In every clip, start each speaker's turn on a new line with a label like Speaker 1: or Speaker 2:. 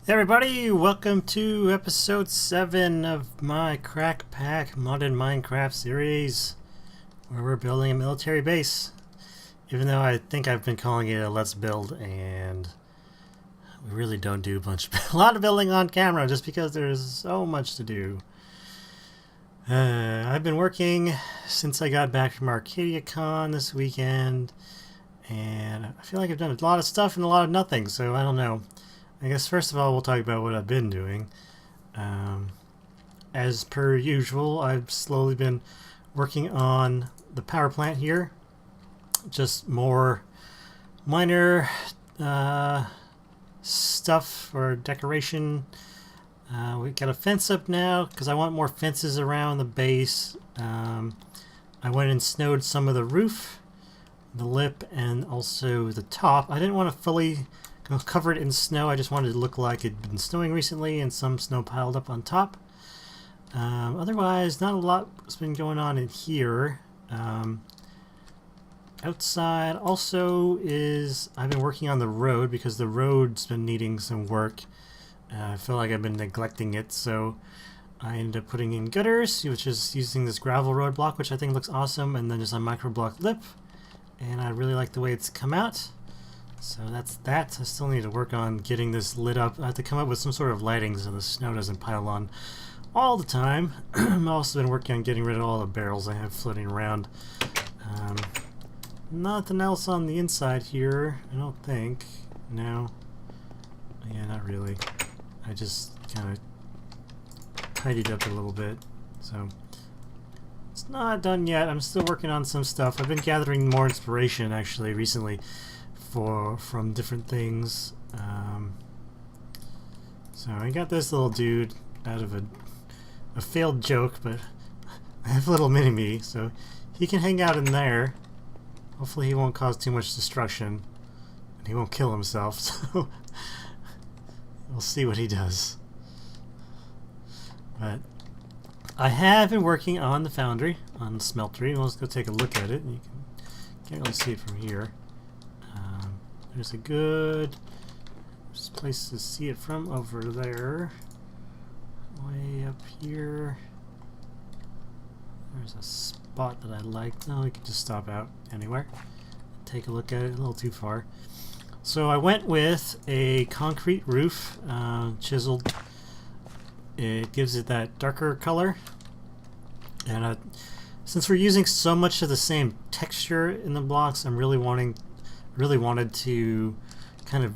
Speaker 1: Hey everybody, welcome to episode 7 of my CrackPack modded Minecraft series, where we're building a military base. Even though I think I've been calling it a Let's Build, and we really don't do a lot of building on camera just because there's so much to do. I've been working since I got back from ArcadiaCon this weekend, and I feel like I've done a lot of stuff and a lot of nothing, so I don't know. I guess first of all we'll talk about what I've been doing. As per usual, I've slowly been working on the power plant here. Just more minor stuff for decoration. We got a fence up now because I want more fences around the base. I went and snowed some of the roof, the lip, and also the top. I didn't want to fully cover it in snow. I just wanted it to look like it'd been snowing recently and some snow piled up on top. Otherwise, not a lot has been going on in here. Outside also is I've been working on the road because the road's been needing some work. I feel like I've been neglecting it, so I ended up putting in gutters, which is using this gravel road block, which I think looks awesome, and then just a micro block lip, and I really like the way it's come out. So that's that. I still need to work on getting this lit up. I have to come up with some sort of lighting so the snow doesn't pile on all the time. I've also been working on getting rid of all the barrels I have floating around. Nothing else on the inside here, I don't think. No. Yeah, not really. I just kind of tidied up a little bit. So it's not done yet. I'm still working on some stuff. I've been gathering more inspiration actually recently from different things. So I got this little dude out of a failed joke, but I have a little mini-me, so he can hang out in there. Hopefully he won't cause too much destruction, and he won't kill himself, so we'll see what he does. But I have been working on the Foundry, on the Smeltery. Let's go take a look at it. You can't really see it from here. There's a good place to see it from over there. Way up here. There's a spot that I like. No, we can just stop out anywhere. Take a look at it. A little too far. So I went with a concrete roof, chiseled. It gives it that darker color. And since we're using so much of the same texture in the blocks, I'm really wanted to kind of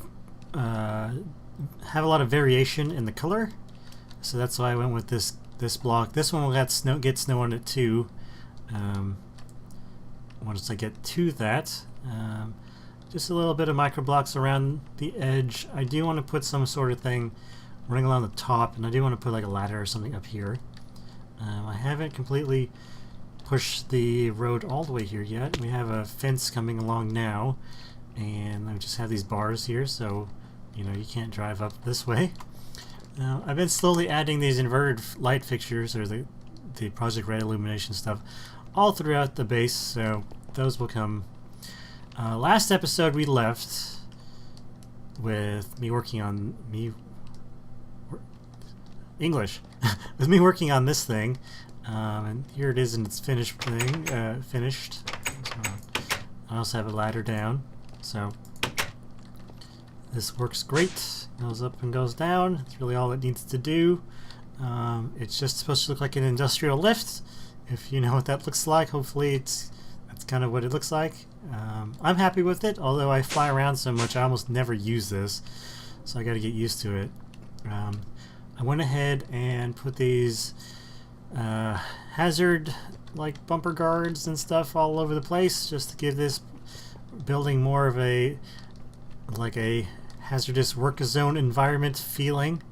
Speaker 1: have a lot of variation in the color, so that's why I went with this block. This one will get snow on it too. Once I get to that, just a little bit of micro blocks around the edge. I do want to put some sort of thing running along the top, and I do want to put like a ladder or something up here. I haven't completely pushed the road all the way here yet. We have a fence coming along now, and I just have these bars here, so you know you can't drive up this way. Now I've been slowly adding these inverted light fixtures, or the Project Red illumination stuff, all throughout the base, so those will come. Last episode we left with me working on English with me working on this thing, and here it is in its finished thing. Finished. I also have a ladder down. So this works great. Goes up and goes down. It's really all it needs to do. It's just supposed to look like an industrial lift. If you know what that looks like, hopefully that's kind of what it looks like. I'm happy with it, although I fly around so much I almost never use this, so I got to get used to it. I went ahead and put these hazard like bumper guards and stuff all over the place just to give this building more of a hazardous work zone environment feeling.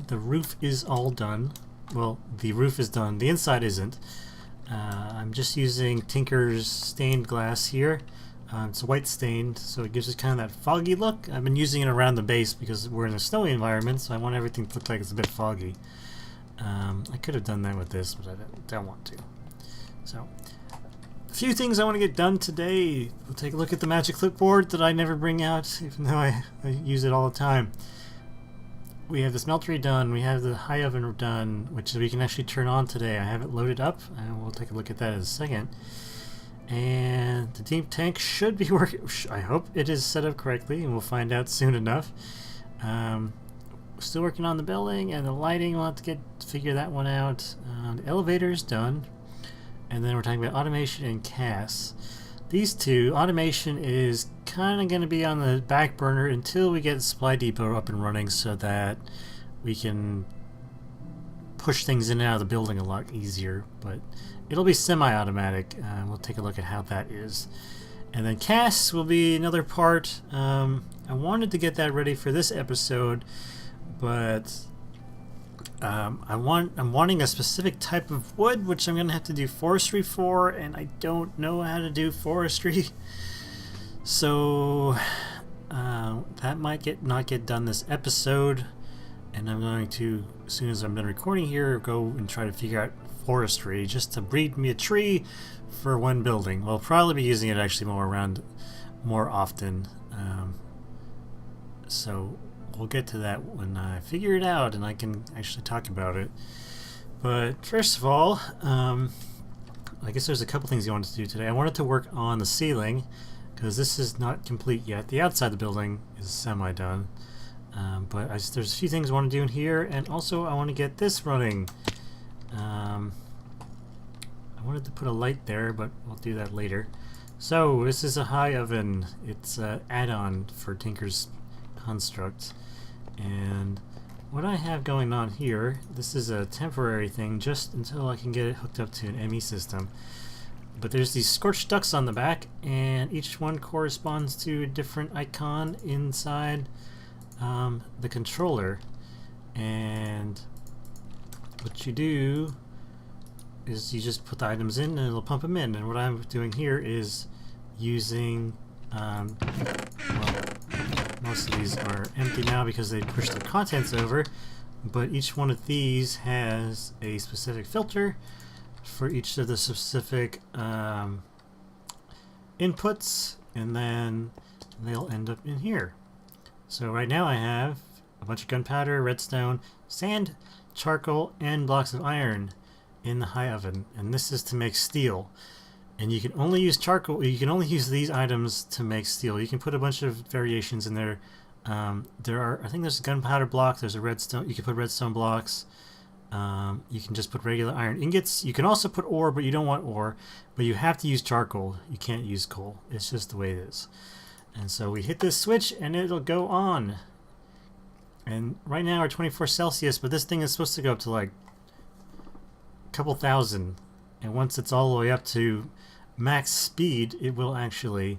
Speaker 1: The roof is all done. Well, the roof is done. The inside isn't. I'm just using Tinker's stained glass here. It's white stained, so it gives us kind of that foggy look. I've been using it around the base because we're in a snowy environment, so I want everything to look like it's a bit foggy. I could have done that with this, but I don't want to. So A few things I want to get done today. We'll take a look at the magic clipboard that I never bring out, even though I use it all the time. We have the smeltery done, we have the high oven done, which we can actually turn on today. I have it loaded up, and we'll take a look at that in a second. And the deep tank should be working. I hope it is set up correctly, and we'll find out soon enough. Still working on the building and the lighting. We'll have to figure that one out. The elevator is done, and then we're talking about automation and CAS. These two, automation is kind of going to be on the back burner until we get the supply depot up and running, so that we can push things in and out of the building a lot easier. But it'll be semi-automatic. We'll take a look at how that is. And then CAS will be another part. I wanted to get that ready for this episode, but I'm wanting a specific type of wood, which I'm going to have to do forestry for, and I don't know how to do forestry. So that might not get done this episode, and I'm going to, as soon as I'm done recording here, go and try to figure out forestry just to breed me a tree for one building. We'll probably be using it actually more often. So we'll get to that when I figure it out and I can actually talk about it. But first of all, I guess there's a couple things I wanted to do today. I wanted to work on the ceiling, because this is not complete yet. The outside of the building is semi-done. But there's a few things I want to do in here, and also I want to get this running. I wanted to put a light there, but we'll do that later. So this is a high oven. It's an add-on for Tinker's Construct. And what I have going on here, this is a temporary thing just until I can get it hooked up to an ME system. But there's these scorched ducks on the back, and each one corresponds to a different icon inside the controller. And what you do is you just put the items in and it'll pump them in. And what I'm doing here is using, well, most of these are empty now because they pushed the contents over, but each one of these has a specific filter for each of the specific inputs, and then they'll end up in here. So right now I have a bunch of gunpowder, redstone, sand, charcoal, and blocks of iron in the high oven, and this is to make steel. And you can only use charcoal, you can only use these items to make steel. You can put a bunch of variations in there. I think there's a gunpowder block, there's a redstone, you can put redstone blocks. You can just put regular iron ingots. You can also put ore, but you don't want ore. But you have to use charcoal. You can't use coal. It's just the way it is. And so we hit this switch and it'll go on. And right now we're 24 Celsius, but this thing is supposed to go up to like a couple thousand. And once it's all the way up to max speed, it will actually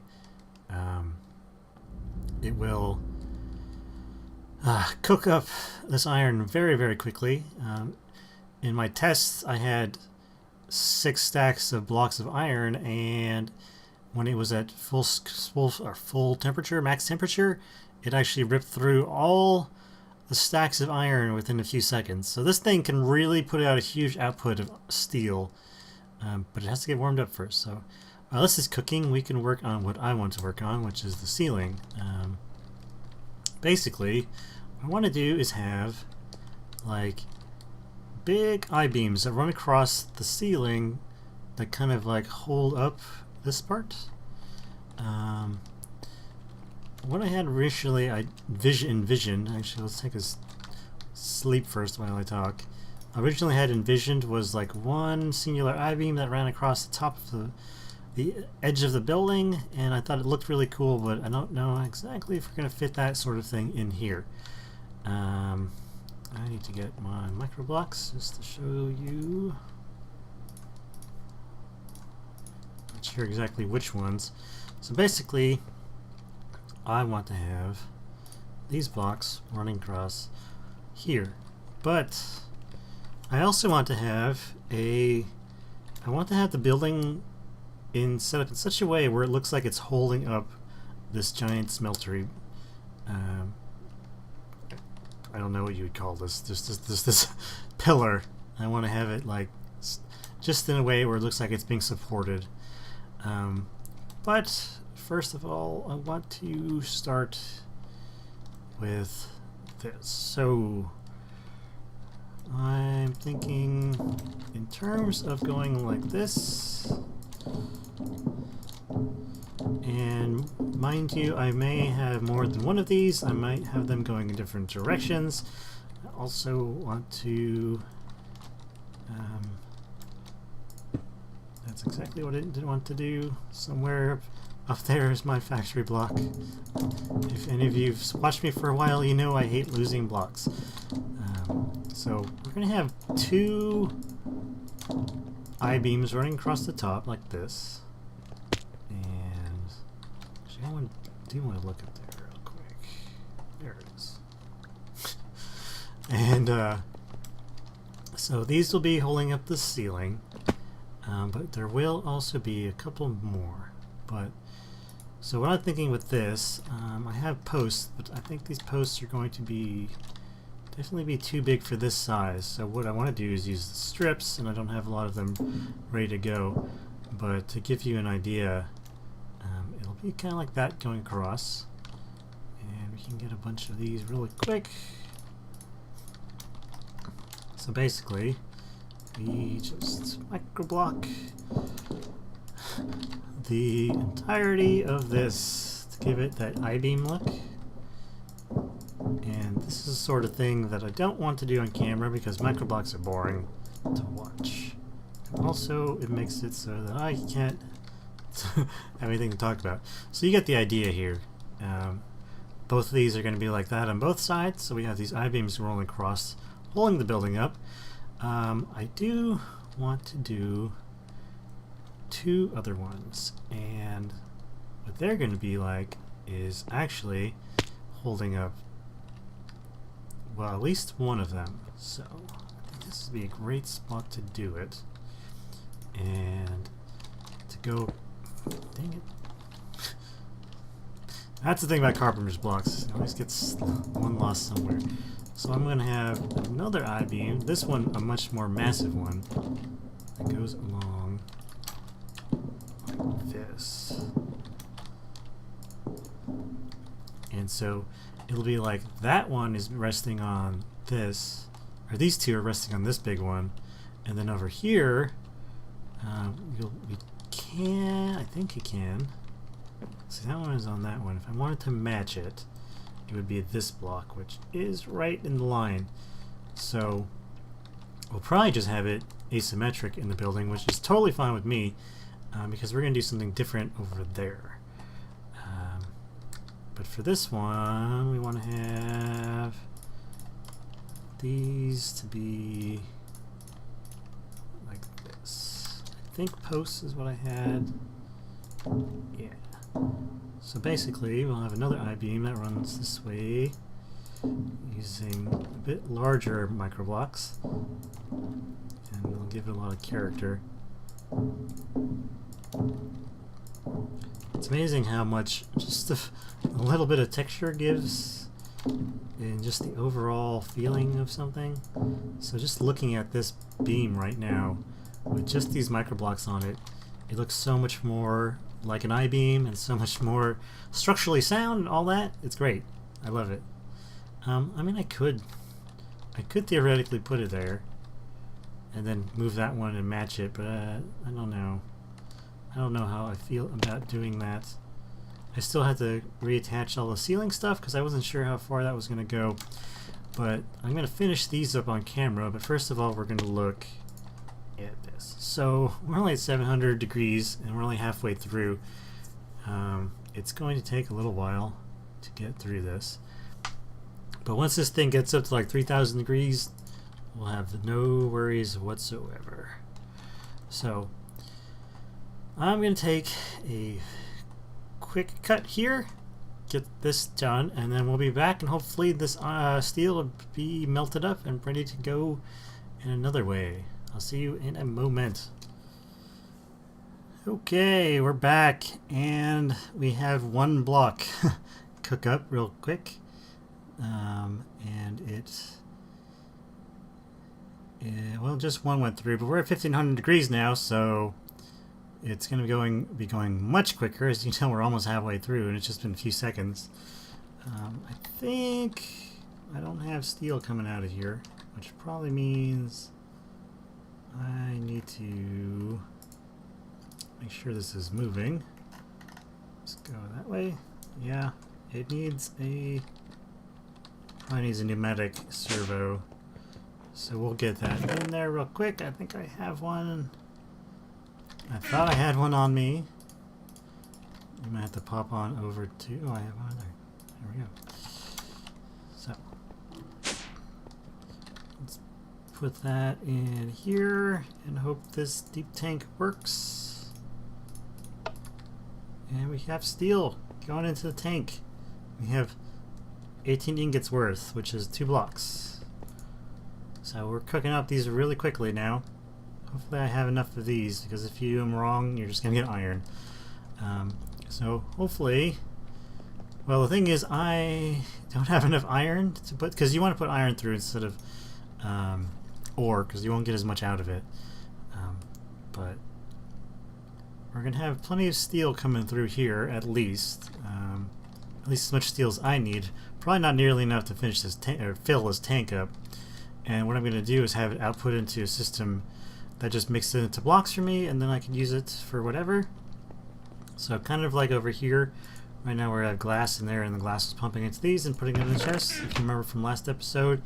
Speaker 1: cook up this iron very, very quickly. In my tests, I had 6 stacks of blocks of iron, and when it was at full temperature, max temperature, it actually ripped through all the stacks of iron within a few seconds. So this thing can really put out a huge output of steel, but it has to get warmed up first. So while this is cooking, we can work on what I want to work on, which is the ceiling. Basically, what I want to do is have like big I-beams that run across the ceiling that kind of like hold up this part. What I had originally, I envisioned, actually let's take a sleep first while I talk. I originally had envisioned was like one singular I-beam that ran across the top of the edge of the building, and I thought it looked really cool, but I don't know exactly if we're going to fit that sort of thing in here. I need to get my micro blocks just to show you. Not sure exactly which ones. So basically, I want to have these blocks running across here, but I also want to have the building set up in such a way where it looks like it's holding up this giant smeltery. I don't know what you would call this. This pillar. I want to have it like just in a way where it looks like it's being supported. But first of all, I want to start with this. So I'm thinking in terms of going like this. And mind you, I may have more than one of these. I might have them going in different directions. I also want to... that's exactly what I didn't want to do. Somewhere up there is my factory block. If any of you've watched me for a while, you know I hate losing blocks. So we're going to have two I-beams running across the top like this. And actually, I do want to look up there real quick. There it is. And so these will be holding up the ceiling. But there will also be a couple more. But so what I'm thinking with this, I have posts, but I think these posts are going to be definitely be too big for this size. So what I want to do is use the strips, and I don't have a lot of them ready to go. But to give you an idea, it'll be kind of like that going across, and we can get a bunch of these really quick. So basically, we just microblock the entirety of this to give it that I-beam look. And this is the sort of thing that I don't want to do on camera because microblocks are boring to watch. And also, it makes it so that I can't have anything to talk about. So you get the idea here. Both of these are going to be like that on both sides. So we have these I-beams rolling across, holding the building up. I do want to do two other ones, and what they're going to be like is actually holding up, well, at least one of them. So I think this would be a great spot to do it. And to go, dang it. That's the thing about carpenter's blocks. It always gets one lost somewhere. So I'm going to have another I-beam, this one a much more massive one, that goes along like this. And so it'll be like that one is resting on this, or these two are resting on this big one, and then over here, we can, I think you can, see that one is on that one. If I wanted to match it, it would be this block, which is right in the line. So we'll probably just have it asymmetric in the building, which is totally fine with me, because we're going to do something different over there. But for this one, we want to have these to be like this. I think posts is what I had. Yeah. So basically, we'll have another I-beam that runs this way using a bit larger microblocks, and we'll give it a lot of character. It's amazing how much just a little bit of texture gives in just the overall feeling of something. So just looking at this beam right now with just these microblocks on it, it looks so much more like an I-beam and so much more structurally sound and all that. It's great. I love it. I mean, I could theoretically put it there and then move that one and match it, but I don't know. I don't know how I feel about doing that. I still had to reattach all the ceiling stuff because I wasn't sure how far that was going to go. But I'm going to finish these up on camera, but first of all, we're going to look at this. So we're only at 700 degrees and we're only halfway through. It's going to take a little while to get through this, but once this thing gets up to like 3,000 degrees, we'll have no worries whatsoever. So I'm going to take a quick cut here, get this done, and then we'll be back, and hopefully this steel will be melted up and ready to go in another way. I'll see you in a moment. Okay, we're back, and we have one block cook up real quick, and well, just one went through, but we're at 1500 degrees now, so it's going to be going much quicker. As you know, we're almost halfway through, and it's just been a few seconds. I think I don't have steel coming out of here, which probably means I need to make sure this is moving. Let's go that way. Yeah, it needs probably needs a pneumatic servo. So we'll get that in there real quick. I think I have one. I thought I had one on me. You might have to pop on over to... Oh, I have one there. There we go. So, let's put that in here and hope this deep tank works. And we have steel going into the tank. We have 18 ingots worth, which is 2 blocks. So we're cooking up these really quickly now. Hopefully I have enough of these, because if you do them wrong, you're just going to get iron. So hopefully... Well, the thing is, I don't have enough iron to put... Because you want to put iron through instead of ore, because you won't get as much out of it. But we're going to have plenty of steel coming through here, at least. At least as much steel as I need. Probably not nearly enough to finish this or fill this tank up. And what I'm going to do is have it output into a system that just mixes it into blocks for me, and then I can use it for whatever. So kind of like over here, right now where I have glass in there, and the glass is pumping into these and putting it in the chest. If you remember from last episode,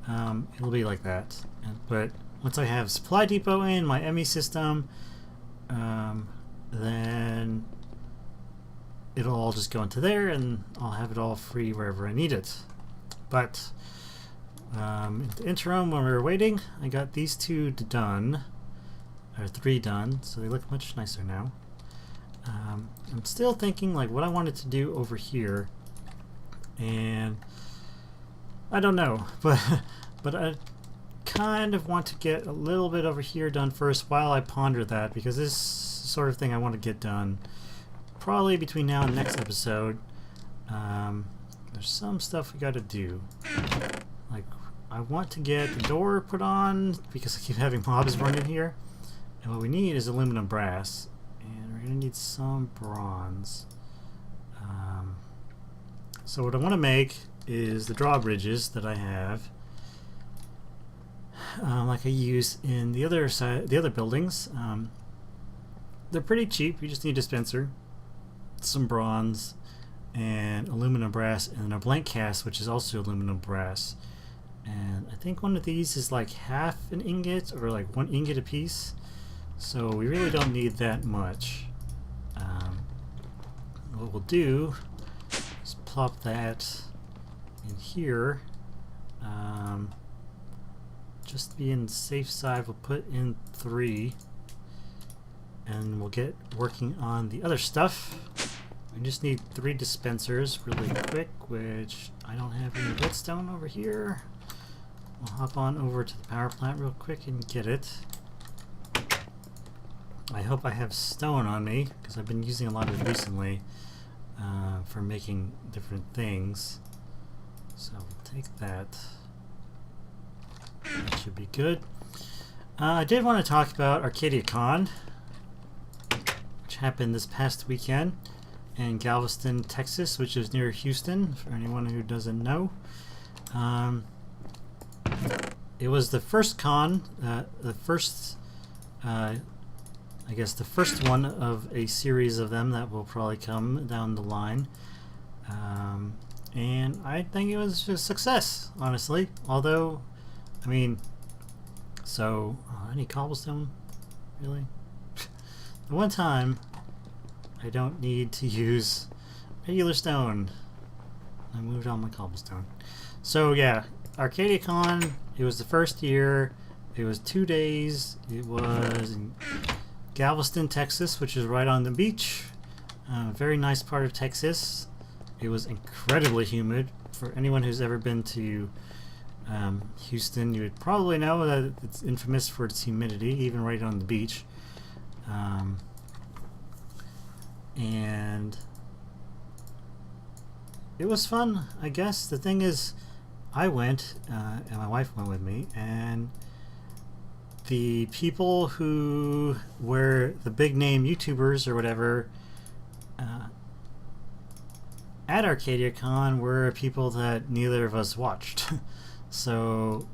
Speaker 1: it'll be like that. But once I have supply depot in, my ME system, then it'll all just go into there, and I'll have it all free wherever I need it. But in the interim, when we were waiting, I got these 2 done, or 3 done, so they look much nicer now. I'm still thinking like what I wanted to do over here, and I don't know, but I kind of want to get a little bit over here done first while I ponder that, because this sort of thing I want to get done probably between now and next episode. There's some stuff we got to do. Like, I want to get the door put on because I keep having mobs run in here. And what we need is aluminum brass. And we're going to need some bronze. So what I want to make is the drawbridges that I have. Like I use in the other side, the other buildings. They're pretty cheap. You just need a dispenser, some bronze, and aluminum brass, and a blank cast, which is also aluminum brass. And I think one of these is like half an ingot, or like 1 ingot a piece. So we really don't need that much. What we'll do is plop that in here. Just to be in the safe side, we'll put in 3. And we'll get working on the other stuff. We just need 3 dispensers really quick, which I don't have any redstone over here. We'll hop on over to the power plant real quick and get it. I hope I have stone on me, because I've been using a lot of it recently for making different things. So we'll take that. That should be good. I did want to talk about ArcadiaCon, which happened this past weekend in Galveston, Texas, which is near Houston, for anyone who doesn't know. It was the first con, I guess the first one of a series of them that will probably come down the line. And I think it was a success, honestly. Although, I mean, so, I need cobblestone? Really? The one time, I don't need to use regular stone. I moved on my cobblestone. So yeah, ArcadiaCon, it was the first year. It was 2 days. It was in Galveston, Texas, which is right on the beach. Very nice part of Texas. It was incredibly humid. For anyone who's ever been to Houston, you would probably know that it's infamous for its humidity, even right on the beach. And it was fun, I guess. The thing is, I went, and my wife went with me, and the people who were the big name YouTubers or whatever at ArcadiaCon were people that neither of us watched. So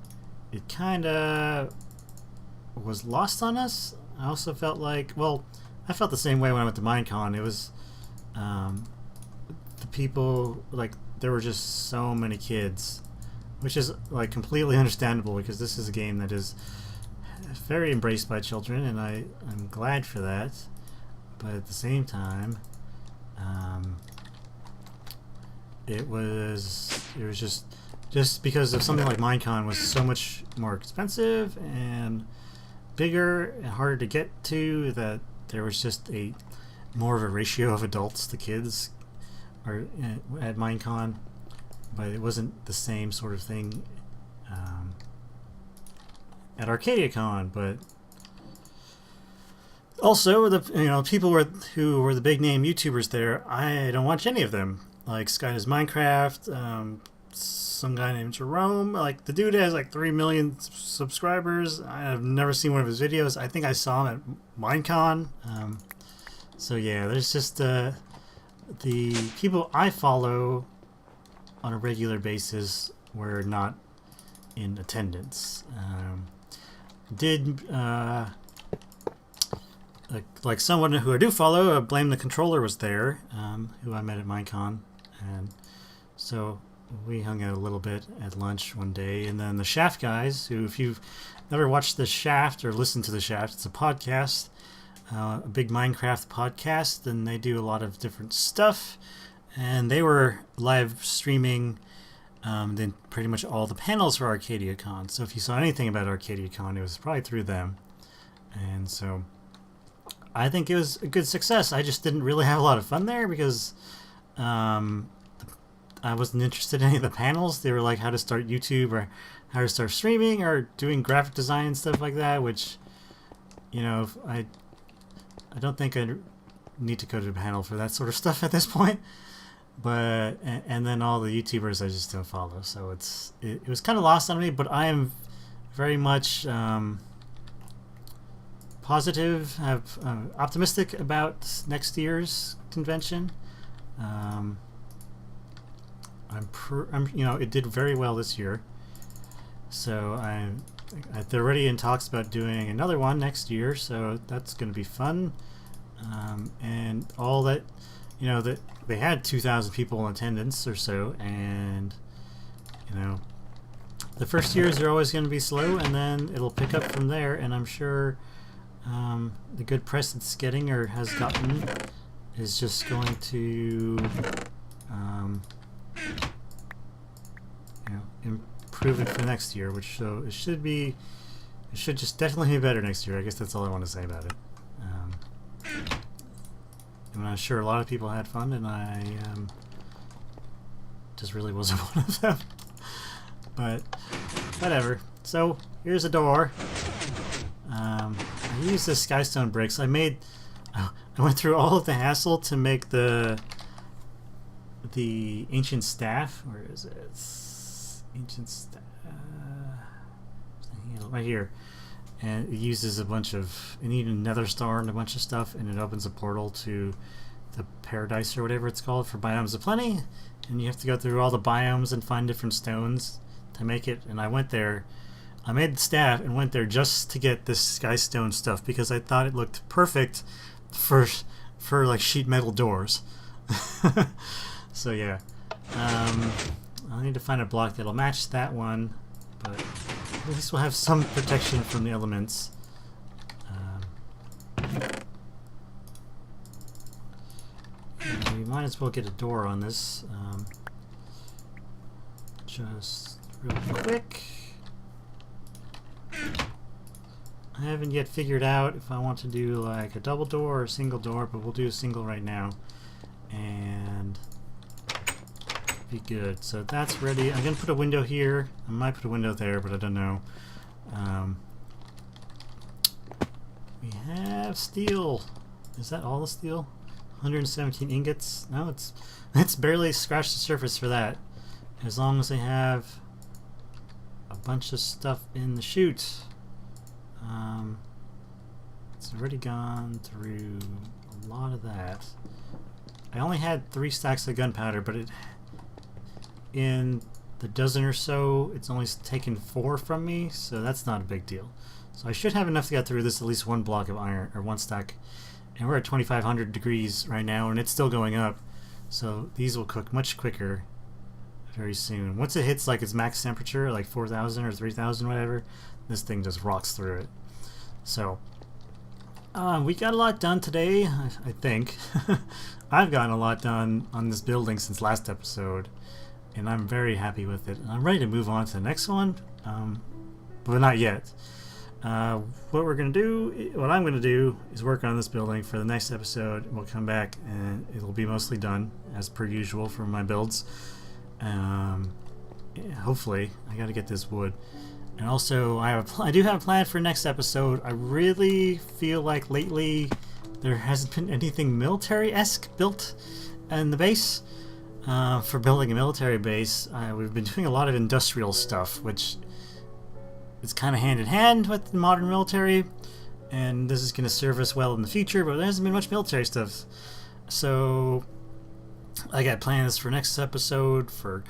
Speaker 1: it kind of was lost on us. I also felt like, well, I felt the same way when I went to Minecon. It was the people, like, there were just so many kids, which is like completely understandable because this is a game that is very embraced by children, and I'm glad for that. But at the same time, it was just because of something like Minecon was so much more expensive and bigger and harder to get to, that there was just a more of a ratio of adults to kids or at Minecon, but it wasn't the same sort of thing at ArcadiaCon. But also the people who were the big name YouTubers there, I don't watch any of them. Like Sky Does Minecraft, some guy named Jerome. Like, the dude has like 3 million subscribers. I have never seen one of his videos. I think I saw him at Minecon. So yeah, there's just the people I follow on a regular basis were not in attendance. Like someone who I do follow, Blame the Controller, was there, who I met at Minecon, and so we hung out a little bit at lunch one day. And then the Shaft guys, who, if you've never watched The Shaft or listened to The Shaft, it's a podcast, a big Minecraft podcast, and they do a lot of different stuff. And they were live streaming then pretty much all the panels for ArcadiaCon. So if you saw anything about ArcadiaCon, it was probably through them. And so I think it was a good success. I just didn't really have a lot of fun there because I wasn't interested in any of the panels. They were like how to start YouTube or how to start streaming or doing graphic design and stuff like that, which, I don't think I need to go to a panel for that sort of stuff at this point. But and then all the YouTubers I just don't follow, so it was kind of lost on me. But I am very much positive, optimistic about next year's convention. It did very well this year, so they're already in talks about doing another one next year, so that's going to be fun. And all that, that they had 2,000 people in attendance or so, and the first years are always going to be slow, and then it'll pick up from there. And I'm sure the good press it's getting or has gotten is just going to improve it for next year, which so it should just definitely be better next year. I guess that's all I want to say about it. I'm sure a lot of people had fun, and I just really wasn't one of them. But whatever. So here's a door. I used the skystone bricks. I went through all of the hassle to make the ancient staff. Where is it? It's ancient staff. Right here. And it uses a bunch of, you need a nether star and a bunch of stuff, and it opens a portal to the paradise or whatever it's called for Biomes of Plenty. And you have to go through all the biomes and find different stones to make it. And I went there, I made the staff and went there just to get this skystone stuff because I thought it looked perfect for like sheet metal doors. So yeah, I need to find a block that'll match that one, but at least we'll have some protection from the elements. We might as well get a door on this. Just real quick. I haven't yet figured out if I want to do like a double door or a single door, but we'll do a single right now. And be good. So that's ready. I'm going to put a window here. I might put a window there, but I don't know. We have steel. Is that all the steel? 117 ingots? No, it's barely scratched the surface for that. As long as they have a bunch of stuff in the chute. It's already gone through a lot of that. I only had 3 stacks of gunpowder, but in the dozen or so, it's only taken 4 from me, so that's not a big deal. So I should have enough to get through this, at least 1 block of iron, or 1 stack. And we're at 2,500 degrees right now, and it's still going up. So these will cook much quicker very soon. Once it hits like its max temperature, like 4,000 or 3,000, whatever, this thing just rocks through it. So we got a lot done today, I think. I've gotten a lot done on this building since last episode, and I'm very happy with it. I'm ready to move on to the next one, but not yet. What I'm going to do is work on this building for the next episode. We'll come back and it'll be mostly done as per usual for my builds. Yeah, hopefully. I got to get this wood. And also, I do have a plan for next episode. I really feel like lately there hasn't been anything military-esque built in the base. For building a military base, we've been doing a lot of industrial stuff, which is kind of hand in hand with the modern military, and this is going to serve us well in the future, but there hasn't been much military stuff. So I got plans for next episode for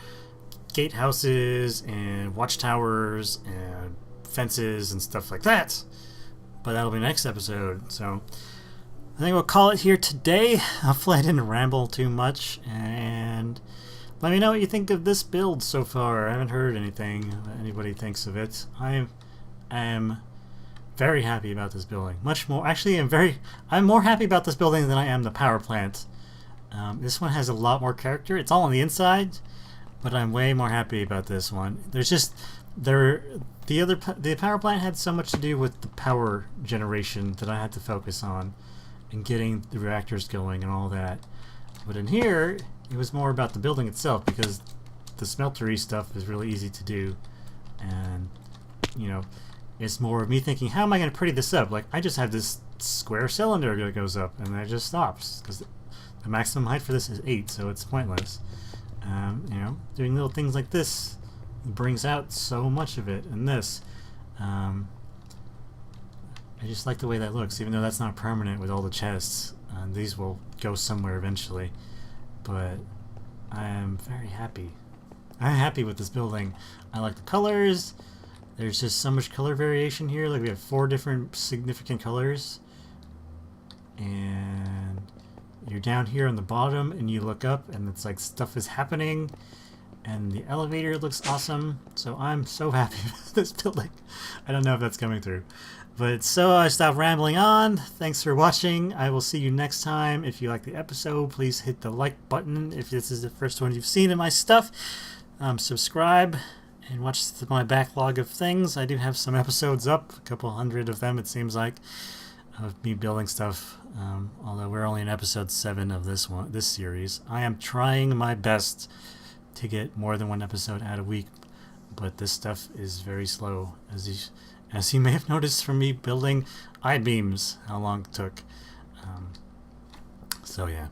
Speaker 1: gatehouses and watchtowers and fences and stuff like that, but that'll be next episode. So I think we'll call it here today. Hopefully I didn't ramble too much, and let me know what you think of this build so far. I haven't heard anything that anybody thinks of it. I am very happy about this building. Much more, actually, I'm more happy about this building than I am the power plant. This one has a lot more character. It's all on the inside, but I'm way more happy about this one. There's just the power plant had so much to do with the power generation that I had to focus on and getting the reactors going and all that. But in here, it was more about the building itself, because the smeltery stuff is really easy to do, and you know, it's more of me thinking, how am I going to pretty this up? Like, I just have this square cylinder that goes up and it just stops because the maximum height for this is 8, so it's pointless. You know, doing little things like this brings out so much of it. And this, I just like the way that looks, even though that's not permanent with all the chests. These will go somewhere eventually. But I am very happy. I'm happy with this building. I like the colors. There's just so much color variation here. Like, we have 4 different significant colors. And you're down here on the bottom and you look up and it's like stuff is happening. And the elevator looks awesome. So I'm so happy with this building. I don't know if that's coming through. But so I stopped rambling on. Thanks for watching. I will see you next time. If you like the episode, please hit the like button. If this is the first one you've seen of my stuff, subscribe and watch my backlog of things. I do have some episodes up, a couple hundred of them it seems like, of me building stuff. Although we're only in episode 7 of this series. I am trying my best to get more than 1 episode out a week, but this stuff is very slow, as you may have noticed from me building I-beams, how long it took. So yeah,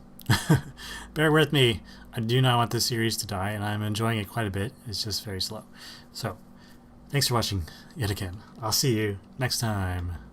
Speaker 1: bear with me. I do not want this series to die, and I'm enjoying it quite a bit. It's just very slow. So, thanks for watching yet again. I'll see you next time.